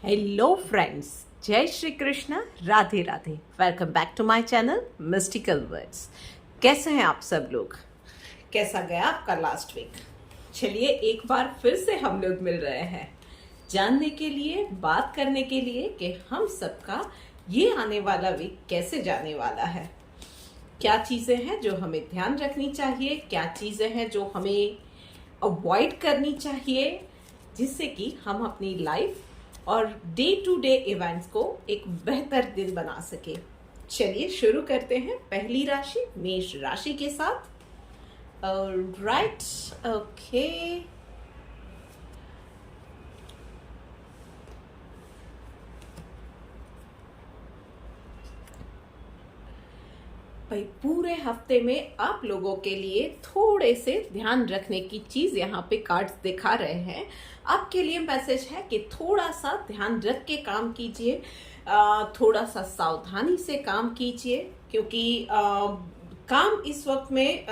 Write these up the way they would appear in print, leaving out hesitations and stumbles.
Hello friends, जय Shri Krishna, Radhe Radhe. Welcome back to my channel mystical words. कैसे हैं आप सब लोग? कैसा गया आपका लास्ट वीक? चलिए एक बार फिर से हम लोग मिल रहे हैं जानने के लिए, बात करने के लिए कि हम सबका ये आने वाला वीक कैसे जाने वाला है। क्या चीज़ें हैं जो हमें ध्यान रखनी चाहिए, क्या चीज़ें हैं जो हमें अवॉइड करनी चाहिए, जिससे कि हम अपनी लाइफ और डे टू डे इवेंट्स को एक बेहतर दिन बना सके। चलिए शुरू करते हैं पहली राशि मेष राशि के साथ। Right, okay. भाई पूरे हफ्ते में आप लोगों के लिए थोड़े से ध्यान रखने की चीज यहाँ पे कार्ड्स दिखा रहे हैं। आपके लिए मैसेज है कि थोड़ा सा ध्यान रख के काम कीजिए, थोड़ा सा सावधानी से काम कीजिए, क्योंकि काम इस वक्त में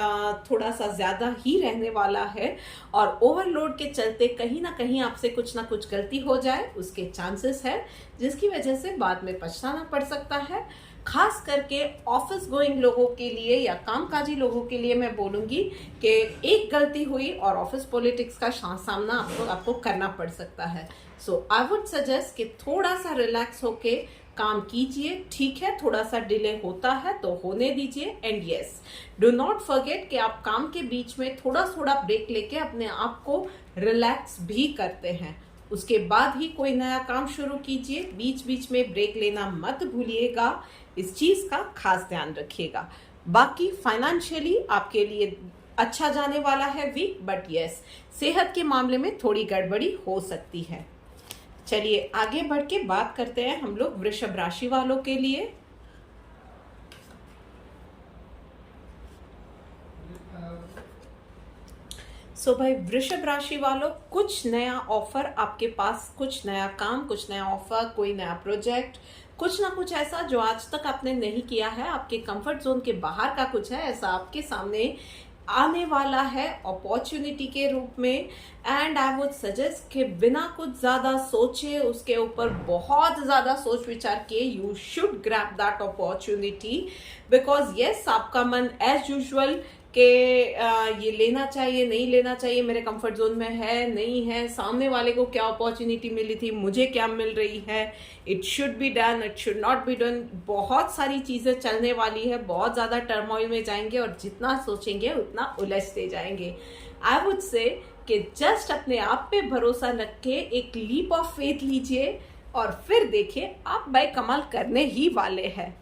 थोड़ा सा ज्यादा ही रहने वाला है और ओवरलोड के चलते कहीं ना कहीं आपसे कुछ ना कुछ गलती हो जाए उसके चांसेस है, जिसकी वजह से बाद में पछताना पड़ सकता है। खास करके ऑफिस गोइंग लोगों के लिए या कामकाजी लोगों के लिए मैं बोलूंगी कि एक गलती हुई और ऑफिस पॉलिटिक्स का सामना आपको करना पड़ सकता है। सो आई वुड सजेस्ट कि थोड़ा सा रिलैक्स होके काम कीजिए। ठीक है, थोड़ा सा डिले होता है तो होने दीजिए। And yes, do not forget कि आप काम के बीच में थोड़ा थोड़ा ब्रेक लेके अपने आप को रिलैक्स भी करते हैं, उसके बाद ही कोई नया काम शुरू कीजिए। बीच बीच में ब्रेक लेना मत भूलिएगा, इस चीज का खास ध्यान रखिएगा। बाकी फाइनेंशियली आपके लिए अच्छा जाने वाला है वीक, बट यस, सेहत के मामले में थोड़ी गड़बड़ी हो सकती है। चलिए आगे बढ़ के बात करते हैं हम लोग वृषभ राशि वालों के लिए। सो भाई वृषभ राशि वालों, कुछ नया ऑफर आपके पास, कुछ नया काम, कुछ नया ऑफर, कोई नया प्रोजेक्ट, कुछ ना कुछ ऐसा जो आज तक आपने नहीं किया है, आपके कंफर्ट जोन के बाहर का कुछ है ऐसा आपके सामने आने वाला है अपॉर्चुनिटी के रूप में। एंड आई वुड सजेस्ट कि बिना कुछ ज्यादा सोचे, उसके ऊपर बहुत ज्यादा सोच विचार किए, you should grab that opportunity, because yes, आपका मन एज यूजुअल कि ये लेना चाहिए, नहीं लेना चाहिए, मेरे कंफर्ट जोन में है, नहीं है, सामने वाले को क्या अपॉर्चुनिटी मिली थी, मुझे क्या मिल रही है, it should be done, it should not be done, बहुत सारी चीजें चलने वाली है, बहुत ज्यादा टर्मोइल में जाएंगे और जितना सोचेंगे उतना उलझते जाएंगे। आई वुड से कि जस्ट अपने आप पे भरोसा रख के एक लीप ऑफ फेथ लीजिए और फिर देखिए आप भाई कमाल करने ही वाले हैं।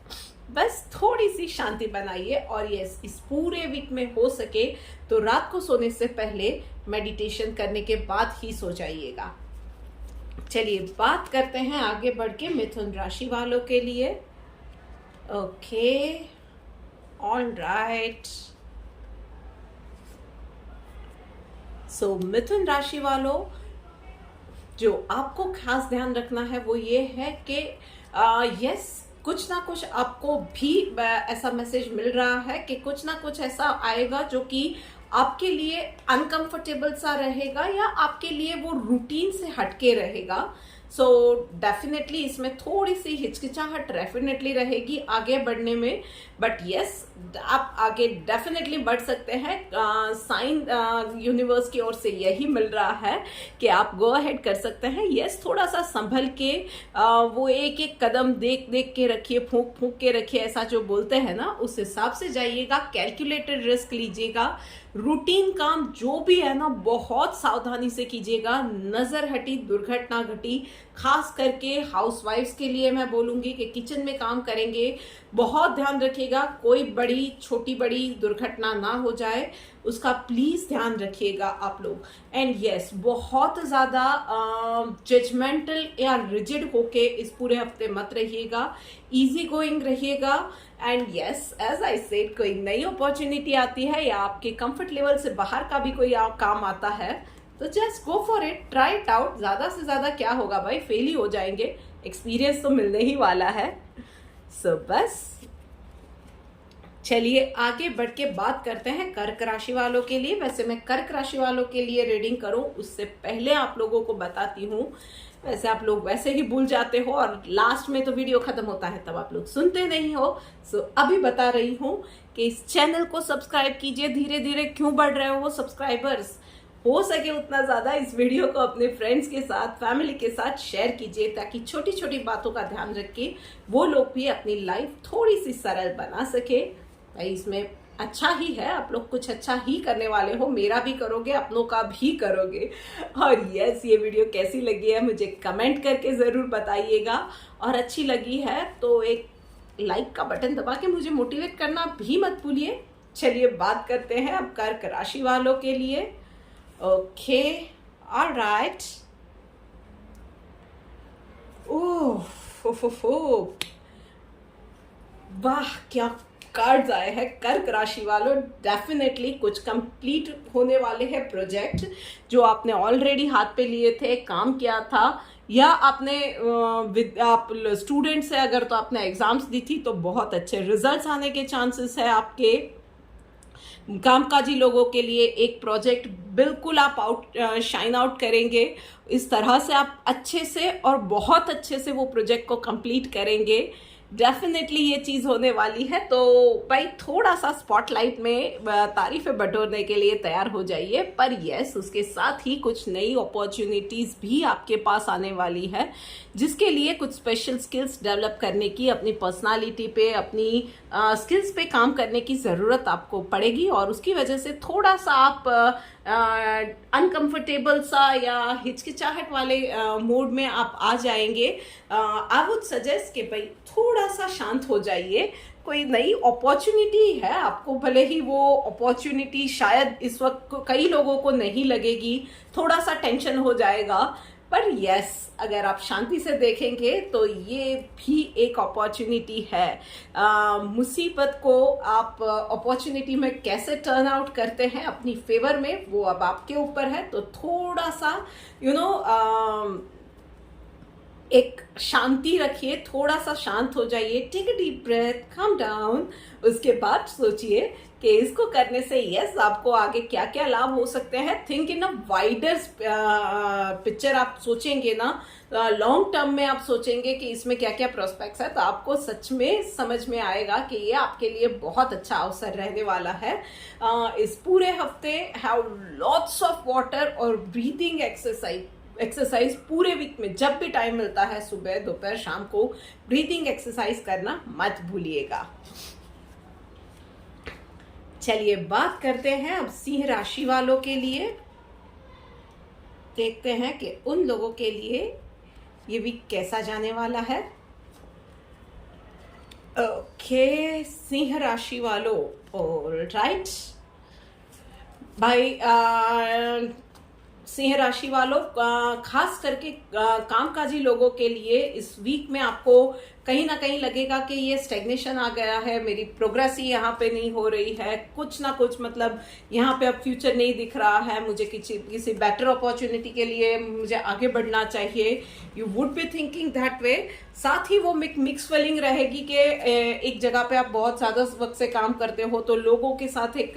बस थोड़ी सी शांति बनाइए और यस, इस पूरे वीक में हो सके तो रात को सोने से पहले मेडिटेशन करने के बाद ही सो जाइएगा। चलिए बात करते हैं आगे बढ़ के मिथुन राशि वालों के लिए। Okay, all right. सो मिथुन राशि वालों, जो आपको खास ध्यान रखना है वो ये है कि यस, कुछ ना कुछ आपको भी ऐसा मैसेज मिल रहा है कि कुछ ना कुछ ऐसा आएगा जो कि आपके लिए अनकंफर्टेबल सा रहेगा या आपके लिए वो रूटीन से हटके रहेगा। सो डेफिनेटली इसमें थोड़ी सी हिचकिचाहट डेफिनेटली रहेगी आगे बढ़ने में, बट यस, आप आगे डेफिनेटली बढ़ सकते हैं। साइन यूनिवर्स की ओर से यही मिल रहा है कि आप गो अहेड कर सकते हैं। यस, थोड़ा सा संभल के वो एक एक कदम देख देख के रखिए, फूंक फूंक के रखिए, ऐसा जो बोलते हैं ना, उस हिसाब से जाइएगा। कैलकुलेटेड रिस्क लीजिएगा। रूटीन काम जो भी है ना, बहुत सावधानी से कीजिएगा। नजर हटी दुर्घटना घटी। खास करके हाउसवाइफ्स के लिए मैं बोलूंगी कि किचन में काम करेंगे, बहुत ध्यान रखिएगा, कोई बड़ी छोटी बड़ी दुर्घटना ना हो जाए, उसका प्लीज ध्यान रखिएगा आप लोग। एंड यस, बहुत ज्यादा जजमेंटल या रिजिड होके इस पूरे हफ्ते मत रहिएगा, इजी गोइंग रहिएगा। And yes, as I said, कोई नई अपॉर्चुनिटी आती है या आपके कंफर्ट लेवल से बाहर का भी कोई काम आता है तो just go for it, try it out. ज्यादा से ज्यादा क्या होगा भाई, फेल ही हो जाएंगे, एक्सपीरियंस तो मिलने ही वाला है। सो बस चलिए आगे बढ़ के बात करते हैं कर्क राशि वालों के लिए। वैसे मैं कर्क राशि वालों के लिए रीडिंग करूं उससे पहले आप लोगों को बताती हूं वैसे आप लोग वैसे ही भूल जाते हो और लास्ट में तो वीडियो खत्म होता है तब आप लोग सुनते नहीं हो। सो अभी बता रही हूँ कि इस चैनल को सब्सक्राइब कीजिए। धीरे धीरे क्यों बढ़ रहे हो वो सब्सक्राइबर्स, हो सके उतना ज्यादा इस वीडियो को अपने फ्रेंड्स के साथ, फैमिली के साथ शेयर कीजिए, ताकि छोटी छोटी बातों का ध्यान रख के वो लोग भी अपनी लाइफ थोड़ी सी सरल बना सके। भाई इसमें अच्छा ही है, आप लोग कुछ अच्छा ही करने वाले हो, मेरा भी करोगे, अपनों का भी करोगे। और यस, ये वीडियो कैसी लगी है मुझे कमेंट करके ज़रूर बताइएगा, और अच्छी लगी है तो एक लाइक का बटन दबा के मुझे मोटिवेट करना भी मत भूलिए। चलिए बात करते हैं अब कर्क राशि वालों के लिए। Okay, alright. ओह वाह, क्या कार्ड्स आए हैं कर्क राशि वालों। डेफिनेटली कुछ कंप्लीट होने वाले हैं प्रोजेक्ट जो आपने ऑलरेडी हाथ पे लिए थे, काम किया था, या आपने आप स्टूडेंट्स है अगर तो आपने एग्जाम्स दी थी तो बहुत अच्छे रिजल्ट्स आने के चांसेस है आपके। कामकाजी लोगों के लिए एक प्रोजेक्ट बिल्कुल आप शाइन आउट करेंगे। इस तरह से आप अच्छे से और बहुत अच्छे से वो प्रोजेक्ट को कंप्लीट करेंगे। डेफिनेटली ये चीज होने वाली है, तो भाई थोड़ा सा स्पॉटलाइट में तारीफें बटोरने के लिए तैयार हो जाइए। पर यस, उसके साथ ही कुछ नई अपॉर्चुनिटीज भी आपके पास आने वाली है, जिसके लिए कुछ स्पेशल स्किल्स डेवलप करने की, अपनी पर्सनालिटी पे, अपनी स्किल्स पे काम करने की ज़रूरत आपको पड़ेगी। और उसकी वजह से थोड़ा सा आप अनकंफर्टेबल सा या हिचकिचाहट वाले मूड में आप आ जाएंगे। आई वुड सजेस्ट कि भाई थोड़ा सा शांत हो जाइए। कोई नई अपॉर्चुनिटी है आपको, भले ही वो अपॉर्चुनिटी शायद इस वक्त कई लोगों को नहीं लगेगी, थोड़ा सा टेंशन हो जाएगा, पर यस, अगर आप शांति से देखेंगे तो ये भी एक अपॉर्चुनिटी है। मुसीबत को आप अपॉर्चुनिटी में कैसे टर्न आउट करते हैं अपनी फेवर में, वो अब आपके ऊपर है। तो थोड़ा सा एक शांति रखिए, थोड़ा सा शांत हो जाइए, take a deep breath, calm down. उसके बाद सोचिए कि इसको करने से यस आपको आगे क्या क्या लाभ हो सकते हैं। Think in a wider picture आप सोचेंगे ना, लॉन्ग टर्म में आप सोचेंगे कि इसमें क्या क्या प्रोस्पेक्ट्स है, तो आपको सच में समझ में आएगा कि ये आपके लिए बहुत अच्छा अवसर रहने वाला है। इस पूरे हफ्ते हैव लॉट्स ऑफ वाटर और ब्रीदिंग एक्सरसाइज पूरे वीक में जब भी टाइम मिलता है, सुबह, दोपहर, शाम को ब्रीदिंग एक्सरसाइज करना मत भूलिएगा। चलिए बात करते हैं अब सिंह राशि वालों के लिए। देखते हैं कि उन लोगों के लिए ये वीक कैसा जाने वाला है। ओके, सिंह राशि वालों, ऑलराइट भाई। सिंह राशि वालों, खास करके कामकाजी लोगों के लिए इस वीक में आपको कहीं ना कहीं लगेगा कि ये स्टेग्नेशन आ गया है, मेरी प्रोग्रेस ही यहाँ पे नहीं हो रही है, कुछ ना कुछ मतलब यहाँ पे अब फ्यूचर नहीं दिख रहा है, मुझे किसी बेटर अपॉर्चुनिटी के लिए मुझे आगे बढ़ना चाहिए। You would be thinking that way. साथ ही वो मिक्स फीलिंग रहेगी कि एक जगह पे आप बहुत ज़्यादा वक्त से काम करते हो तो लोगों के साथ एक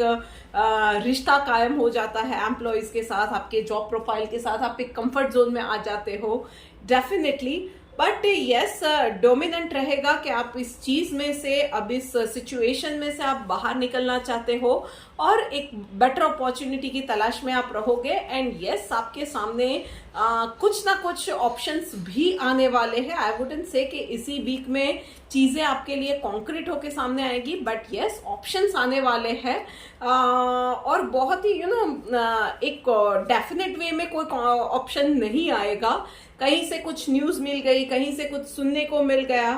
रिश्ता कायम हो जाता है, एम्प्लॉयज के साथ, आपके जॉब प्रोफाइल के साथ आप एक कंफर्ट जोन में आ जाते हो डेफिनेटली। बट यस, डोमिनेंट रहेगा कि आप इस चीज में से, अब इस सिचुएशन में से आप बाहर निकलना चाहते हो और एक बेटर अपॉर्चुनिटी की तलाश में आप रहोगे। एंड यस, आपके सामने कुछ ना कुछ ऑप्शंस भी आने वाले हैं। आई वुडंट से कि इसी वीक में चीजें आपके लिए कॉन्क्रीट होके सामने आएगी, बट यस, ऑप्शंस आने वाले हैं। और बहुत ही एक डेफिनेट वे में कोई ऑप्शन नहीं आएगा। कहीं से कुछ न्यूज मिल गई, कहीं से कुछ सुनने को मिल गया।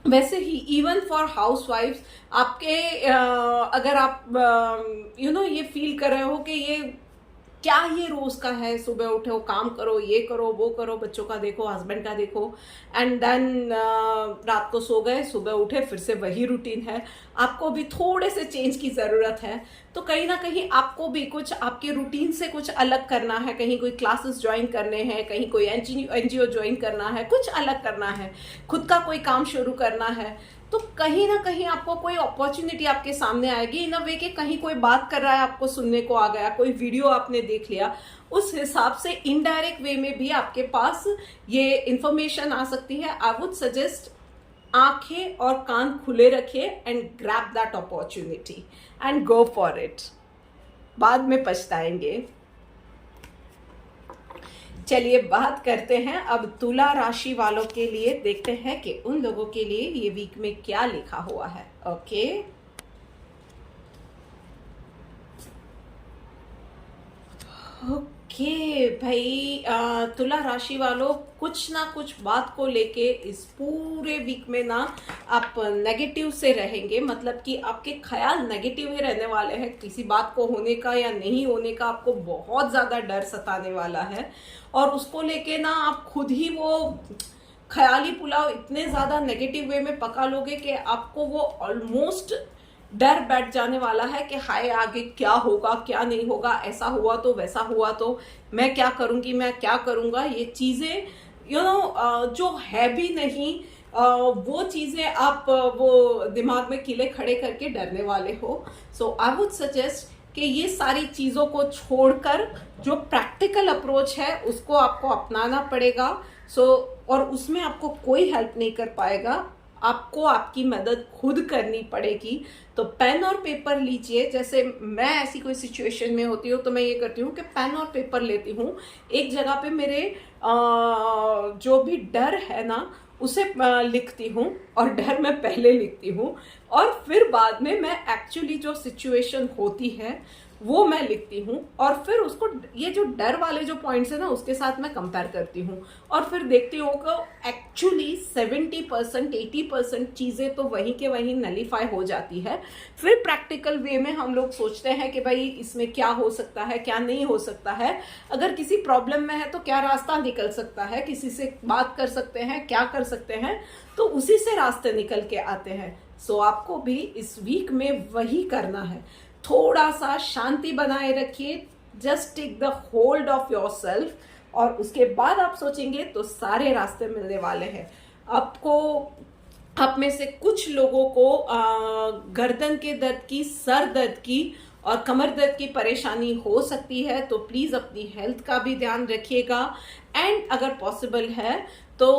वैसे ही इवन फॉर हाउसवाइफ्स, आपके अगर आप ये फील कर रहे हो कि ये रोज का है, सुबह उठो, काम करो, ये करो, वो करो, बच्चों का देखो, हस्बैंड का देखो, एंड देन रात को सो गए, सुबह उठे, फिर से वही रूटीन है, आपको भी थोड़े से चेंज की ज़रूरत है। तो कहीं ना कहीं आपको भी कुछ आपके रूटीन से कुछ अलग करना है, कहीं कोई क्लासेस ज्वाइन करने हैं, कहीं कोई एनजीओ ज्वाइन करना है, कुछ अलग करना है, खुद का कोई काम शुरू करना है, तो कहीं ना कहीं आपको कोई अपॉर्चुनिटी आपके सामने आएगी इन अ वे कि कहीं कोई बात कर रहा है, आपको सुनने को आ गया, कोई वीडियो आपने देख लिया, उस हिसाब से इनडायरेक्ट वे में भी आपके पास ये इंफॉर्मेशन आ सकती है। आई वुड सजेस्ट आंखें और कान खुले रखिए and grab that opportunity and go for it, बाद में पछताएंगे। चलिए बात करते हैं अब तुला राशि वालों के लिए, देखते हैं कि उन लोगों के लिए ये वीक में क्या लिखा हुआ है। ओके भाई, तुला राशि वालों, कुछ ना कुछ बात को लेके इस पूरे वीक में ना आप नेगेटिव से रहेंगे, मतलब कि आपके ख्याल नेगेटिव ही रहने वाले हैं। किसी बात को होने का या नहीं होने का आपको बहुत ज़्यादा डर सताने वाला है, और उसको लेके ना आप खुद ही वो ख्याली पुलाव इतने ज़्यादा नेगेटिव वे में पका लोगे कि आपको वो ऑलमोस्ट डर बैठ जाने वाला है कि हाय आगे क्या होगा क्या नहीं होगा, ऐसा हुआ तो वैसा हुआ तो मैं क्या करूंगी, मैं क्या करूंगा। ये चीज़ें जो है भी नहीं, वो चीज़ें आप वो दिमाग में किले खड़े करके डरने वाले हो। सो आई वुड सजेस्ट कि ये सारी चीज़ों को छोड़कर जो प्रैक्टिकल अप्रोच है उसको आपको अपनाना पड़ेगा। और उसमें आपको कोई हेल्प नहीं कर पाएगा, आपको आपकी मदद खुद करनी पड़ेगी। तो पेन और पेपर लीजिए। जैसे मैं ऐसी कोई सिचुएशन में होती हूँ तो मैं ये करती हूँ कि पेन और पेपर लेती हूँ, एक जगह पे मेरे जो भी डर है ना उसे लिखती हूँ, और डर मैं पहले लिखती हूँ, और फिर बाद में मैं एक्चुअली जो सिचुएशन होती है वो मैं लिखती हूँ, और फिर उसको ये जो डर वाले जो पॉइंट्स है ना उसके साथ मैं कंपेयर करती हूँ, और फिर देखती हूँ कि एक्चुअली 70% 80% चीज़ें तो वहीं के वहीं नलीफाई हो जाती है। फिर प्रैक्टिकल वे में हम लोग सोचते हैं कि भाई इसमें क्या हो सकता है क्या नहीं हो सकता है, अगर किसी प्रॉब्लम में है तो क्या रास्ता निकल सकता है, किसी से बात कर सकते हैं, क्या कर सकते हैं, तो उसी से रास्ते निकल के आते हैं। सो आपको भी इस वीक में वही करना है, थोड़ा सा शांति बनाए रखिए, just take the hold of yourself, और उसके बाद आप सोचेंगे तो सारे रास्ते मिलने वाले हैं आपको। आप में से कुछ लोगों को गर्दन के दर्द की, सर दर्द की और कमर दर्द की परेशानी हो सकती है, तो प्लीज़ अपनी हेल्थ का भी ध्यान रखिएगा। एंड अगर पॉसिबल है तो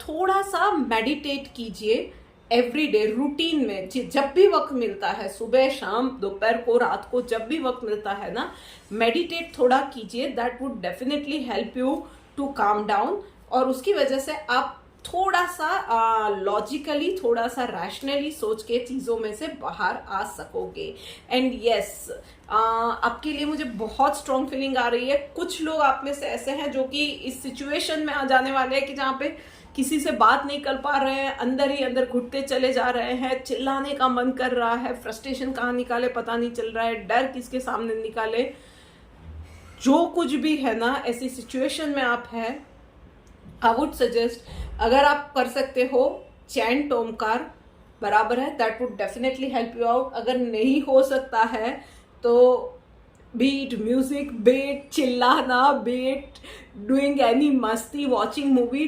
थोड़ा सा मेडिटेट कीजिए एवरीडे रूटीन में, जब भी वक्त मिलता है, सुबह शाम दोपहर को रात को जब भी वक्त मिलता है ना, मेडिटेट थोड़ा कीजिए। That would definitely help you to calm down, और उसकी वजह से आप थोड़ा सा लॉजिकली, थोड़ा सा रैशनली सोच के चीज़ों में से बाहर आ सकोगे। एंड यस, आपके लिए मुझे बहुत स्ट्रॉन्ग फीलिंग आ रही है। कुछ लोग आप में से ऐसे हैं जो कि इस सिचुएशन में आ जाने वाले हैं कि जहाँ पे किसी से बात नहीं कर पा रहे हैं, अंदर ही अंदर घुटते चले जा रहे हैं, चिल्लाने का मन कर रहा है, फ्रस्ट्रेशन कहाँ निकाले पता नहीं चल रहा है, डर किसके सामने निकाले, जो कुछ भी है ना, ऐसी सिचुएशन में आप हैं, आई वुड सजेस्ट अगर आप कर सकते हो चैंट ओमकार बराबर है, that would definitely help you out. अगर नहीं हो सकता है तो बीट म्यूजिक, बीट चिल्लाना, बीट डूइंग एनी मस्ती, watching movie,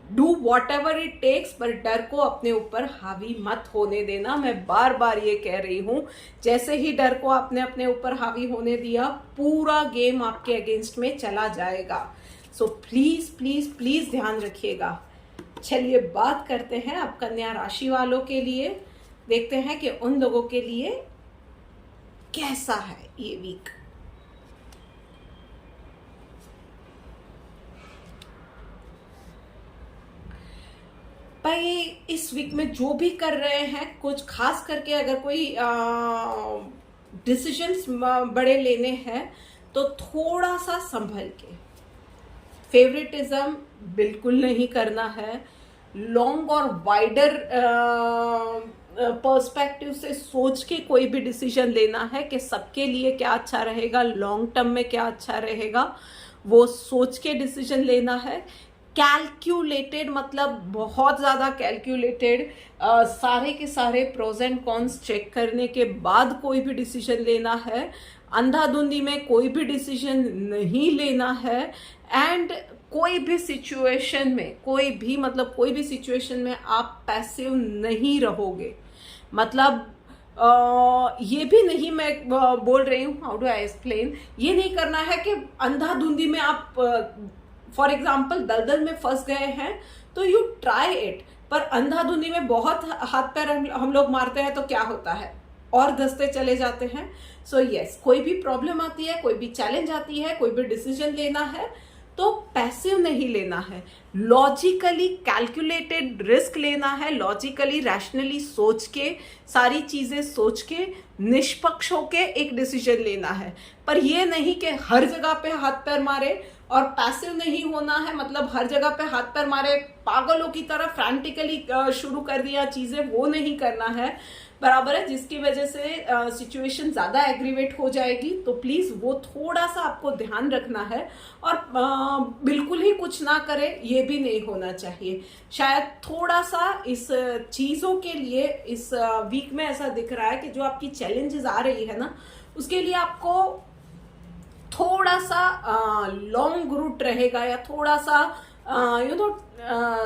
do whatever it takes, पर डर को अपने ऊपर हावी मत होने देना। मैं बार बार ये कह रही हूँ, जैसे ही डर को आपने अपने ऊपर हावी होने दिया, पूरा गेम आपके अगेंस्ट में चला जाएगा। सो प्लीज प्लीज प्लीज ध्यान रखिएगा। चलिए बात करते हैं अब कन्या राशि वालों के लिए, देखते हैं कि उन लोगों के लिए कैसा है ये वीक। भाई इस वीक में जो भी कर रहे हैं, कुछ खास करके अगर कोई डिसीजंस बड़े लेने हैं तो थोड़ा सा संभल के, फेवरेटिज्म बिल्कुल नहीं करना है, लॉन्ग और वाइडर पर्सपेक्टिव से सोच के कोई भी डिसीजन लेना है कि सबके लिए क्या अच्छा रहेगा, लॉन्ग टर्म में क्या अच्छा रहेगा, वो सोच के डिसीजन लेना है। कैलकुलेटेड, मतलब बहुत ज़्यादा कैलकुलेटेड, सारे के सारे प्रोज एंड कॉन्स चेक करने के बाद कोई भी डिसीजन लेना है। अंधाधुंधी में कोई भी डिसीजन नहीं लेना है। एंड कोई भी सिचुएशन में, कोई भी सिचुएशन में आप पैसिव नहीं रहोगे। मतलब ये भी नहीं मैं बोल रही हूँ, हाउ डू आई एक्सप्लेन, ये नहीं करना है कि अंधाधुंधी में आप फॉर एग्जाम्पल दलदल में फंस गए हैं तो यू ट्राई इट, पर अंधाधुंधी में बहुत हाथ पैर हम लोग मारते हैं तो क्या होता है, और धंसते चले जाते हैं। सो यस, कोई भी प्रॉब्लम आती है, कोई भी चैलेंज आती है, कोई भी डिसीजन लेना है तो पैसिव नहीं लेना है, लॉजिकली कैलकुलेटेड रिस्क लेना है, लॉजिकली रैशनली सोच के, सारी चीजें सोच के, निष्पक्ष होके एक डिसीजन लेना है। पर ये नहीं कि हर जगह पे हाथ पैर मारे, और पैसिव नहीं होना है मतलब हर जगह पे हाथ पैर मारे, पागलों की तरह फ्रैंटिकली शुरू कर दिया चीजें, वो नहीं करना है, बराबर है, जिसकी वजह से सिचुएशन ज्यादा एग्रीवेट हो जाएगी। तो प्लीज वो थोड़ा सा आपको ध्यान रखना है, और बिल्कुल ही कुछ ना करे ये भी नहीं होना चाहिए। शायद थोड़ा सा इस चीजों के लिए इस वीक में ऐसा दिख रहा है कि जो आपकी चैलेंजेस आ रही है ना, उसके लिए आपको थोड़ा सा लॉन्ग रूट रहेगा, या थोड़ा सा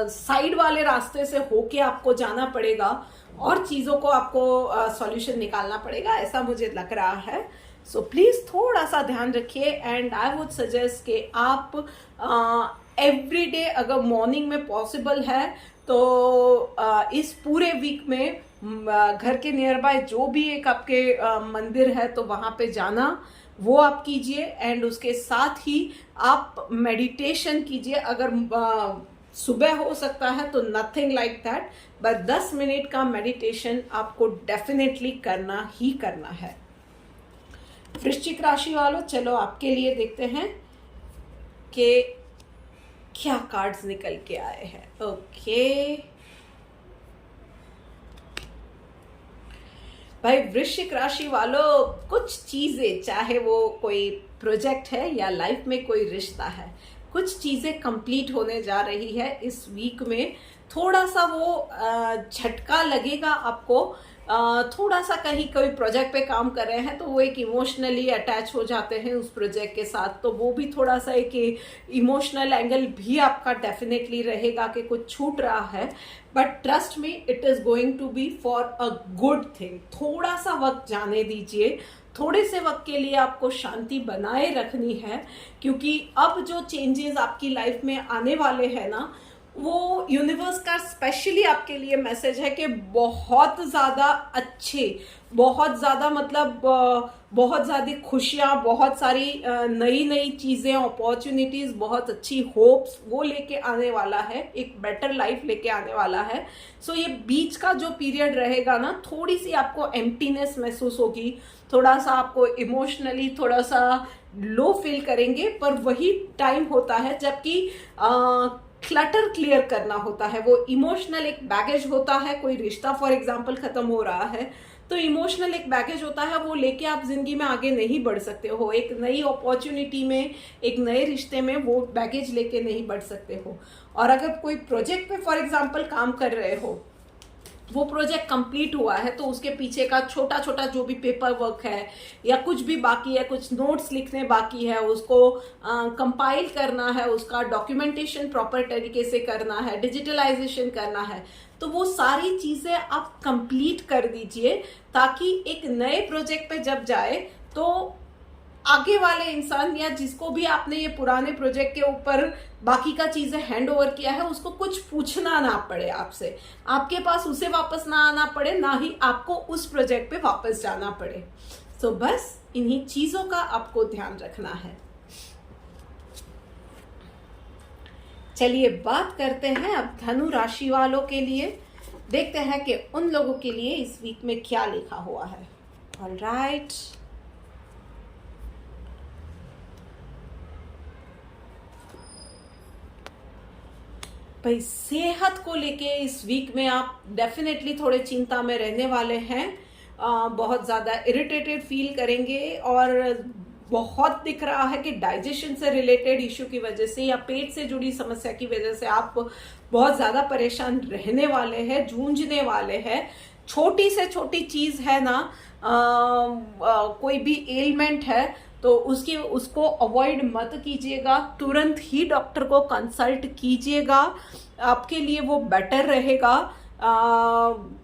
साइड वाले रास्ते से होके आपको जाना पड़ेगा, और चीजों को आपको सॉल्यूशन निकालना पड़ेगा, ऐसा मुझे लग रहा है। सो प्लीज थोड़ा सा ध्यान रखिए। एंड आई वुड सजेस्ट कि आप एवरी डे, अगर मॉर्निंग में पॉसिबल है तो इस पूरे वीक में घर के नियर बाय जो भी एक आपके मंदिर है तो वहां पे जाना, वो आप कीजिए। एंड उसके साथ ही आप मेडिटेशन कीजिए, अगर सुबह हो सकता है तो nothing like that, but 10 minute का मेडिटेशन आपको डेफिनेटली करना ही करना है। वृश्चिक राशि वालों, चलो आपके लिए देखते हैं कि क्या कार्ड्स निकल के आए हैं। ओके भाई, वृश्चिक राशि वालों, कुछ चीजें, चाहे वो कोई प्रोजेक्ट है या लाइफ में कोई रिश्ता है, कुछ चीजें कंप्लीट होने जा रही है इस वीक में। थोड़ा सा वो झटका लगेगा आपको, थोड़ा सा कहीं कोई प्रोजेक्ट पे काम कर रहे हैं तो वो एक इमोशनली अटैच हो जाते हैं उस प्रोजेक्ट के साथ, तो वो भी थोड़ा सा एक इमोशनल एंगल भी आपका डेफिनेटली रहेगा कि कुछ छूट रहा है। But trust me, it is going to be for a good thing. थोड़ा सा वक्त जाने दीजिए, थोड़े से वक्त के लिए आपको शांति बनाए रखनी है, क्योंकि अब जो चेंजेस आपकी लाइफ में आने वाले हैं ना, वो यूनिवर्स का स्पेशली आपके लिए मैसेज है कि बहुत ज़्यादा अच्छे, बहुत ज़्यादा मतलब बहुत ज़्यादा खुशियाँ, बहुत सारी नई नई चीज़ें, अपॉर्चुनिटीज़, बहुत अच्छी होप्स वो लेके आने वाला है, एक बेटर लाइफ लेके आने वाला है। सो ये बीच का जो पीरियड रहेगा ना, थोड़ी सी आपको एम्प्टीनेस महसूस होगी, थोड़ा सा आपको इमोशनली थोड़ा सा लो फील करेंगे, पर वही टाइम होता है जबकि क्लटर क्लियर करना होता है। वो इमोशनल एक बैगेज होता है, कोई रिश्ता फॉर एग्जांपल खत्म हो रहा है तो इमोशनल एक बैगेज होता है, वो लेके आप जिंदगी में आगे नहीं बढ़ सकते हो। एक नई अपॉर्चुनिटी में, एक नए रिश्ते में वो बैगेज लेके नहीं बढ़ सकते हो। और अगर कोई प्रोजेक्ट पे फॉर एग्जांपल काम कर रहे हो, वो प्रोजेक्ट कंप्लीट हुआ है तो उसके पीछे का छोटा छोटा जो भी पेपर वर्क है या कुछ भी बाकी है, कुछ नोट्स लिखने बाकी है, उसको कंपाइल करना है, उसका डॉक्यूमेंटेशन प्रॉपर तरीके से करना है, डिजिटलाइजेशन करना है, तो वो सारी चीजें आप कंप्लीट कर दीजिए, ताकि एक नए प्रोजेक्ट पे जब जाए तो आगे वाले इंसान या जिसको भी आपने ये पुराने प्रोजेक्ट के ऊपर बाकी का चीजें हैंड ओवर किया है, उसको कुछ पूछना ना पड़े आपसे, आपके पास उसे वापस ना आना पड़े, ना ही आपको उस प्रोजेक्ट पे वापस जाना पड़े। सो बस इन्हीं चीजों का आपको ध्यान रखना है। चलिए बात करते हैं अब धनु राशि वालों के लिए, देखते हैं कि उन लोगों के लिए इस वीक में क्या लिखा हुआ है। ऑलराइट, भाई सेहत को लेके इस वीक में आप डेफिनेटली थोड़े चिंता में रहने वाले हैं, बहुत ज़्यादा इरिटेटेड फील करेंगे और बहुत दिख रहा है कि डाइजेशन से रिलेटेड इश्यू की वजह से या पेट से जुड़ी समस्या की वजह से आप बहुत ज़्यादा परेशान रहने वाले हैं, जूझने वाले हैं। छोटी से छोटी चीज़ है ना, कोई भी एलिमेंट है तो उसको अवॉइड मत कीजिएगा, तुरंत ही डॉक्टर को कंसल्ट कीजिएगा, आपके लिए वो बेटर रहेगा।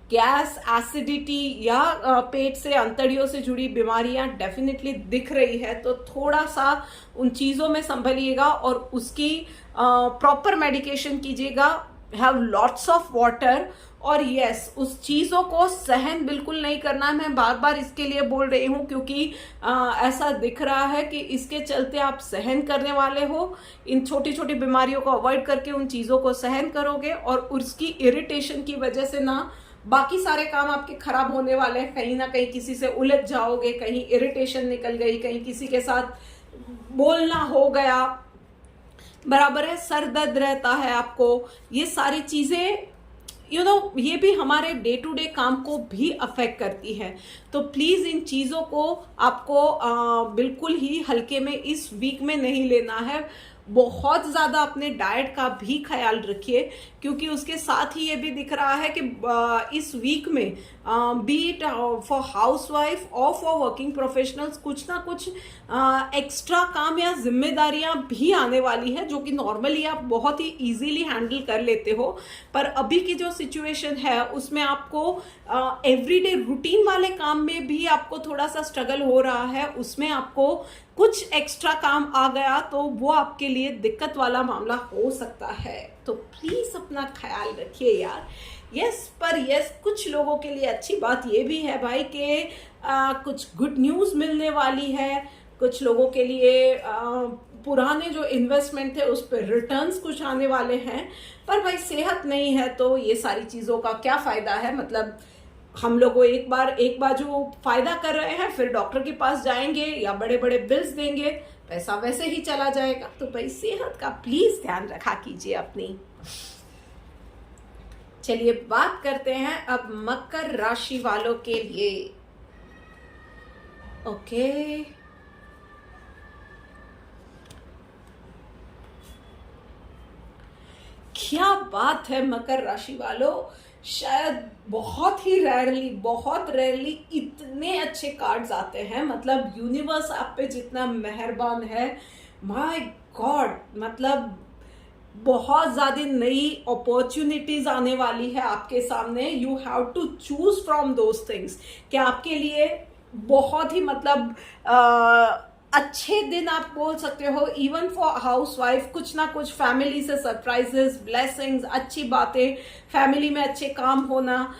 गैस, एसिडिटी या पेट से अंतड़ियों से जुड़ी बीमारियां डेफिनेटली दिख रही है तो थोड़ा सा उन चीज़ों में संभलिएगा और उसकी प्रॉपर मेडिकेशन कीजिएगा। हैव लॉट्स ऑफ वाटर और यस, उस चीज़ों को सहन बिल्कुल नहीं करना है। मैं बार बार इसके लिए बोल रही हूँ क्योंकि ऐसा दिख रहा है कि इसके चलते आप सहन करने वाले हो। इन छोटी छोटी बीमारियों को अवॉइड करके उन चीज़ों को सहन करोगे और उसकी इरिटेशन की वजह से ना बाकी सारे काम आपके खराब होने वाले हैं। कहीं ना कहीं किसी से उलझ जाओगे, कहीं इरिटेशन निकल गई, कहीं किसी के साथ बोलना हो गया, बराबर है, सर दर्द रहता है आपको। ये सारी चीज़ें ये भी हमारे डे टू डे काम को भी अफेक्ट करती है। तो प्लीज़ इन चीज़ों को आपको बिल्कुल ही हल्के में इस वीक में नहीं लेना है। बहुत ज़्यादा अपने डाइट का भी ख्याल रखिए क्योंकि उसके साथ ही ये भी दिख रहा है कि इस वीक में बी इट फॉर हाउसवाइफ और फॉर वर्किंग प्रोफेशनल्स कुछ ना कुछ एक्स्ट्रा काम या जिम्मेदारियां भी आने वाली है जो कि नॉर्मली आप बहुत ही इजीली हैंडल कर लेते हो, पर अभी की जो सिचुएशन है उसमें आपको एवरीडे रूटीन वाले काम में भी आपको थोड़ा सा स्ट्रगल हो रहा है, उसमें आपको कुछ एक्स्ट्रा काम आ गया तो वो आपके लिए दिक्कत वाला मामला हो सकता है। तो प्लीज अपना ख्याल रखिए यार। पर कुछ लोगों के लिए अच्छी बात ये भी है भाई कि कुछ गुड न्यूज़ मिलने वाली है। कुछ लोगों के लिए पुराने जो इन्वेस्टमेंट थे उस पर रिटर्न्स कुछ आने वाले हैं, पर भाई सेहत नहीं है तो ये सारी चीज़ों का क्या फ़ायदा है। मतलब हम लोग एक बार जो फायदा कर रहे हैं फिर डॉक्टर के पास जाएंगे या बड़े बड़े बिल्स देंगे, पैसा वैसे ही चला जाएगा। तो भाई सेहत का प्लीज ध्यान रखा कीजिए अपनी। चलिए बात करते हैं अब मकर राशि वालों के लिए। ओके, क्या बात है मकर राशि वालों, शायद बहुत रेयरली इतने अच्छे कार्ड्स आते हैं। मतलब यूनिवर्स आप पे जितना मेहरबान है, माय गॉड, मतलब बहुत ज्यादा नई अपॉर्चुनिटीज आने वाली है आपके सामने। You have to choose from those things कि आपके लिए बहुत ही मतलब अच्छे दिन आप बोल सकते हो। इवन फॉर हाउसवाइफ कुछ ना कुछ फैमिली से सरप्राइजेस, ब्लेसिंग्स, अच्छी बातें, फैमिली में अच्छे काम होना,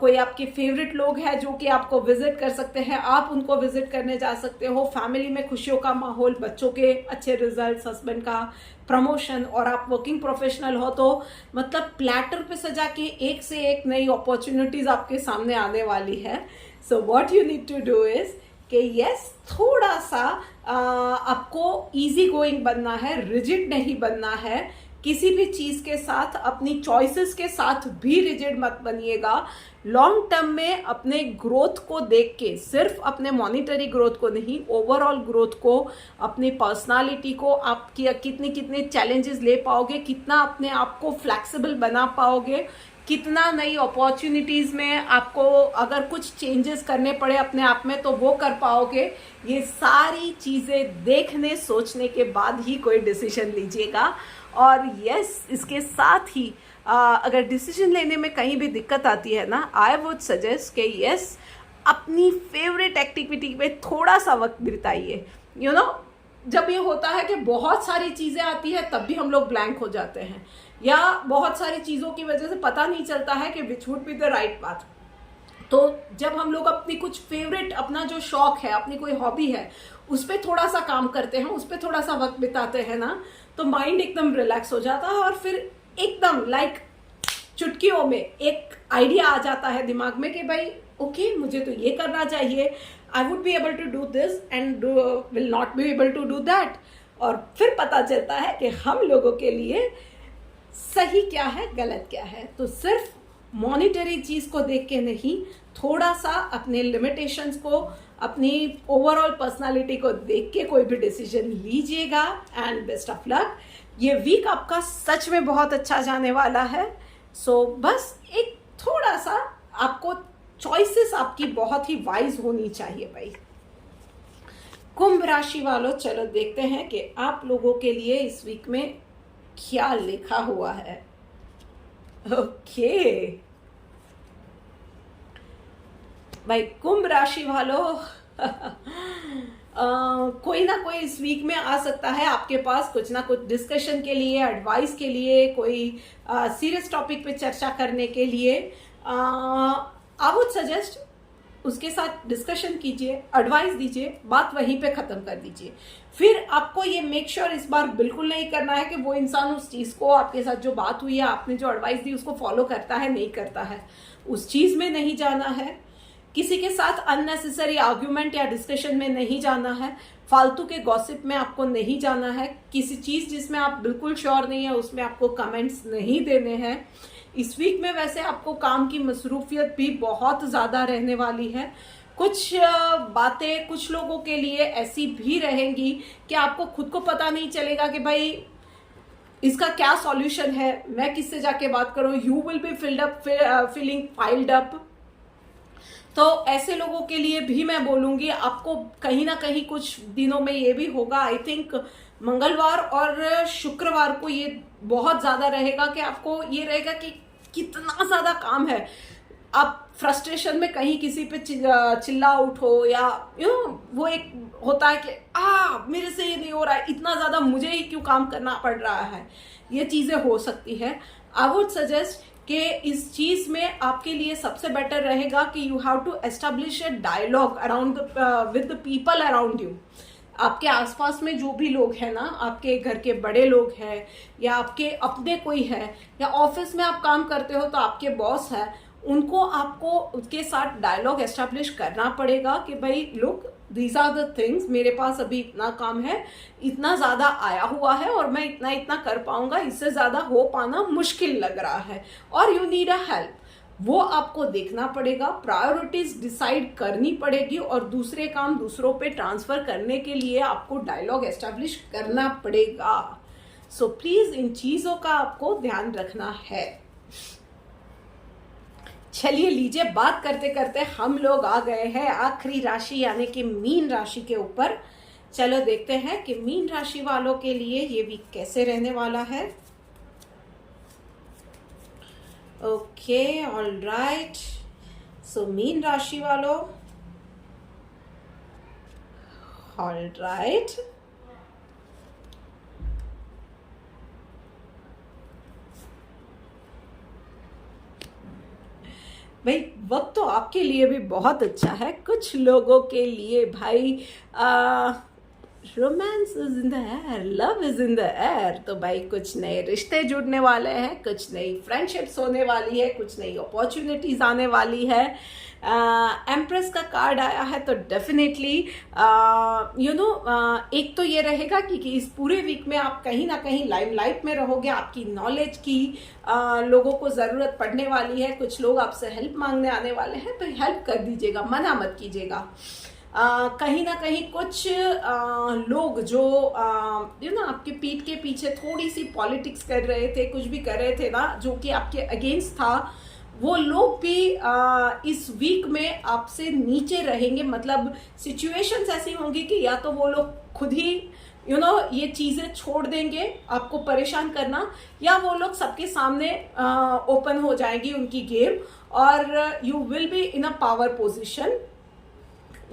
कोई आपके फेवरेट लोग हैं जो कि आपको विजिट कर सकते हैं, आप उनको विजिट करने जा सकते हो। फैमिली में खुशियों का माहौल, बच्चों के अच्छे रिजल्ट, हस्बैंड का प्रमोशन, और आप वर्किंग प्रोफेशनल हो तो मतलब प्लेटर पे सजा के एक से एक नई अपॉर्चुनिटीज आपके सामने आने वाली है। So what you need to do is कि थोड़ा सा आपको इजी गोइंग बनना है, रिजिड नहीं बनना है। किसी भी चीज के साथ अपनी चॉइसेस के साथ भी रिजिड मत बनिएगा। लॉन्ग टर्म में अपने ग्रोथ को देख के, सिर्फ अपने मॉनिटरी ग्रोथ को नहीं, ओवरऑल ग्रोथ को, अपनी पर्सनालिटी को, आप कितने कितने चैलेंजेस ले पाओगे, कितना अपने आप को फ्लेक्सिबल बना पाओगे, कितना नई अपॉर्चुनिटीज में आपको अगर कुछ चेंजेस करने पड़े अपने आप में तो वो कर पाओगे। ये सारी चीजें देखने सोचने के बाद ही कोई डिसीजन लीजिएगा। और इसके साथ ही अगर डिसीजन लेने में कहीं भी दिक्कत आती है ना, आई वुड सजेस्ट कि अपनी फेवरेट एक्टिविटी में थोड़ा सा वक्त बिताइए। जब ये होता है कि बहुत सारी चीजें आती है तब भी हम लोग ब्लैंक हो जाते हैं, या बहुत सारी चीजों की वजह से पता नहीं चलता है कि which would be the right path. तो जब हम लोग अपनी कुछ फेवरेट, अपना जो शौक है, अपनी कोई हॉबी है, उस पर थोड़ा सा काम करते हैं, उस पर थोड़ा सा वक्त बिताते हैं ना, तो माइंड एकदम रिलैक्स हो जाता है और फिर एकदम लाइक चुटकियों में एक आइडिया आ जाता है दिमाग में कि भाई ओके, मुझे तो ये करना चाहिए, I would be able to do this and will not be able to do that. और फिर पता चलता है कि हम लोगों के लिए सही क्या है, गलत क्या है। तो सिर्फ मॉनिटरी चीज को देख के नहीं, थोड़ा सा अपने लिमिटेशंस को अपनी ओवरऑल पर्सनालिटी को देख के कोई भी डिसीजन लीजिएगा एंड बेस्ट ऑफ लक। ये वीक आपका सच में बहुत अच्छा जाने वाला है। सो बस एक थोड़ा सा आपको चॉइसेस आपकी बहुत ही वाइज होनी चाहिए भाई। कुंभ राशि वालों, चलो देखते हैं कि आप लोगों के लिए इस वीक में क्या लिखा हुआ है। ओके भाई, कुंभ राशि वालों कोई ना कोई इस वीक में आ सकता है आपके पास कुछ ना कुछ डिस्कशन के लिए, एडवाइस के लिए, कोई सीरियस टॉपिक पे चर्चा करने के लिए। आई वुड सजेस्ट उसके साथ डिस्कशन कीजिए, एडवाइस दीजिए, बात वहीं पे खत्म कर दीजिए। फिर आपको ये मेक श्योर इस बार बिल्कुल नहीं करना है कि वो इंसान उस चीज को, आपके साथ जो बात हुई है, आपने जो एडवाइस दी उसको फॉलो करता है नहीं करता है, उस चीज में नहीं जाना है। किसी के साथ अननेसेसरी आर्ग्यूमेंट या डिस्कशन में नहीं जाना है। फालतू के गॉसिप में आपको नहीं जाना है। किसी चीज जिसमें आप बिल्कुल श्योर नहीं है उसमें आपको कमेंट्स नहीं देने हैं। इस वीक में वैसे आपको काम की मसरूफियत भी बहुत ज्यादा रहने वाली है। कुछ बातें कुछ लोगों के लिए ऐसी भी रहेंगी कि आपको खुद को पता नहीं चलेगा कि भाई इसका क्या सॉल्यूशन है, मैं किससे जाके बात करूं। You will be feeling filed up. तो ऐसे लोगों के लिए भी मैं बोलूंगी आपको कहीं ना कहीं कुछ दिनों में ये भी होगा। आई थिंक मंगलवार और शुक्रवार को ये बहुत ज्यादा रहेगा कि आपको ये रहेगा कि कितना ज्यादा काम है। आप फ्रस्ट्रेशन में कहीं किसी पे चिल्ला उठो या वो एक होता है कि मेरे से ये नहीं हो रहा है, इतना ज्यादा मुझे ही क्यों काम करना पड़ रहा है, ये चीजें हो सकती है। आई वुड सजेस्ट कि इस चीज में आपके लिए सबसे बेटर रहेगा कि you have to establish a dialogue around with the people around you. आपके आसपास में जो भी लोग हैं ना, आपके घर के बड़े लोग हैं या आपके अपने कोई है या ऑफिस में आप काम करते हो तो आपके बॉस है, उनको आपको उसके साथ डायलॉग एस्टेब्लिश करना पड़ेगा कि भाई look, these are the things, मेरे पास अभी इतना काम है, इतना ज्यादा आया हुआ है और मैं इतना इतना कर पाऊंगा, इससे ज्यादा हो पाना मुश्किल लग रहा है और यू नीड अ हेल्प। वो आपको देखना पड़ेगा, प्रायोरिटीज डिसाइड करनी पड़ेगी और दूसरे काम दूसरों पे ट्रांसफर करने के लिए आपको डायलॉग एस्टेब्लिश करना पड़ेगा। सो प्लीज इन चीजों का आपको ध्यान रखना है। चलिए लीजिए, बात करते करते हम लोग आ गए हैं आखिरी राशि यानी कि मीन राशि के ऊपर। चलो देखते हैं कि मीन राशि वालों के लिए ये वीक कैसे रहने वाला है। Okay, all right. So mean राशि वालों, ऑल राइट, भाई वक्त तो आपके लिए भी बहुत अच्छा है। कुछ लोगों के लिए भाई romance is in the air, love is in the air. तो भाई कुछ नए रिश्ते जुड़ने वाले हैं, कुछ नई फ्रेंडशिप्स होने वाली है, कुछ नई अपॉर्चुनिटीज आने वाली है। एम्प्रेस का कार्ड आया है तो डेफिनेटली एक तो ये रहेगा कि इस पूरे वीक में आप कहीं ना कहीं लाइमलाइट में रहोगे। आपकी नॉलेज की लोगों को जरूरत पड़ने वाली है। कुछ लोग आपसे हेल्प मांगने आने वाले हैं तो हेल्प कर दीजिएगा, मना मत कीजिएगा। कहीं ना कहीं कुछ लोग जो आपके पीठ के पीछे थोड़ी सी पॉलिटिक्स कर रहे थे, कुछ भी कर रहे थे ना जो कि आपके अगेंस्ट था, वो लोग भी इस वीक में आपसे नीचे रहेंगे। मतलब सिचुएशंस ऐसी होंगी कि या तो वो लोग खुद ही ये चीजें छोड़ देंगे आपको परेशान करना, या वो लोग सबके सामने ओपन हो जाएगी उनकी गेम और you will be in a power position.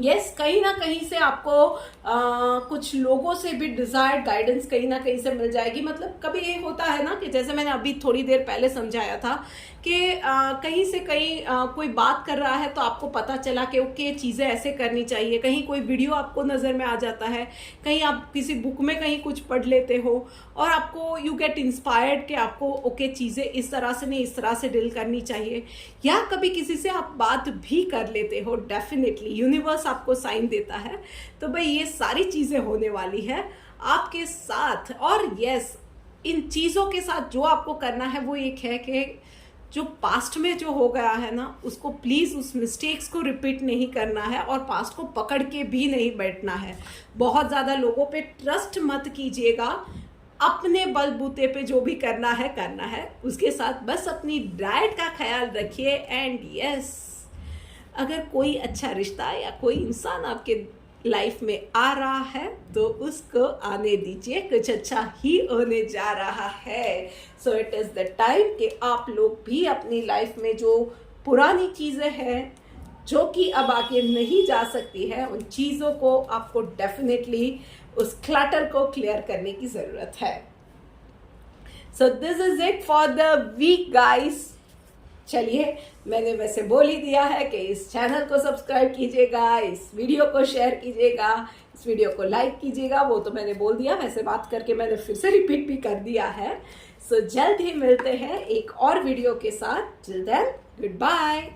Yes, कहीं ना कहीं से आपको कुछ लोगों से भी डिजायर्ड गाइडेंस कहीं ना कहीं से मिल जाएगी। मतलब कभी ये होता है ना कि जैसे मैंने अभी थोड़ी देर पहले समझाया था कि कहीं से कहीं कोई बात कर रहा है तो आपको पता चला कि ओके चीज़ें ऐसे करनी चाहिए। कहीं कोई वीडियो आपको नज़र में आ जाता है, कहीं आप किसी बुक में कहीं कुछ पढ़ लेते हो और आपको यू गेट इंस्पायर्ड कि आपको ओके चीज़ें इस तरह से नहीं इस तरह से डील करनी चाहिए। या कभी किसी से आप बात भी कर लेते हो, डेफिनेटली यूनिवर्स आपको साइन देता है। तो भाई ये सारी चीज़ें होने वाली है आपके साथ। और यस, इन चीज़ों के साथ जो आपको करना है वो एक है कि जो पास्ट में जो हो गया है ना, उसको प्लीज उस मिस्टेक्स को रिपीट नहीं करना है और पास्ट को पकड़ के भी नहीं बैठना है। बहुत ज्यादा लोगों पे ट्रस्ट मत कीजिएगा। अपने बलबूते पे जो भी करना है, उसके साथ बस अपनी डाइट का ख्याल रखिए। एंड यस, अगर कोई अच्छा रिश्ता या कोई इंसान आपके लाइफ में आ रहा है तो उसको आने दीजिए, कुछ अच्छा ही होने जा रहा है। So it is the time कि आप लोग भी अपनी लाइफ में जो पुरानी चीजें हैं जो कि अब आगे नहीं जा सकती है, उन चीजों को आपको डेफिनेटली उस क्लटर को क्लियर करने की जरूरत है। So this is it for the week guys. चलिए, मैंने वैसे बोल ही दिया है कि इस चैनल को सब्सक्राइब कीजिएगा, इस वीडियो को शेयर कीजिएगा, इस वीडियो को लाइक कीजिएगा, वो तो मैंने बोल दिया। वैसे बात करके मैंने फिर से रिपीट भी कर दिया है। सो जल्द ही मिलते हैं एक और वीडियो के साथ। Till then, good bye.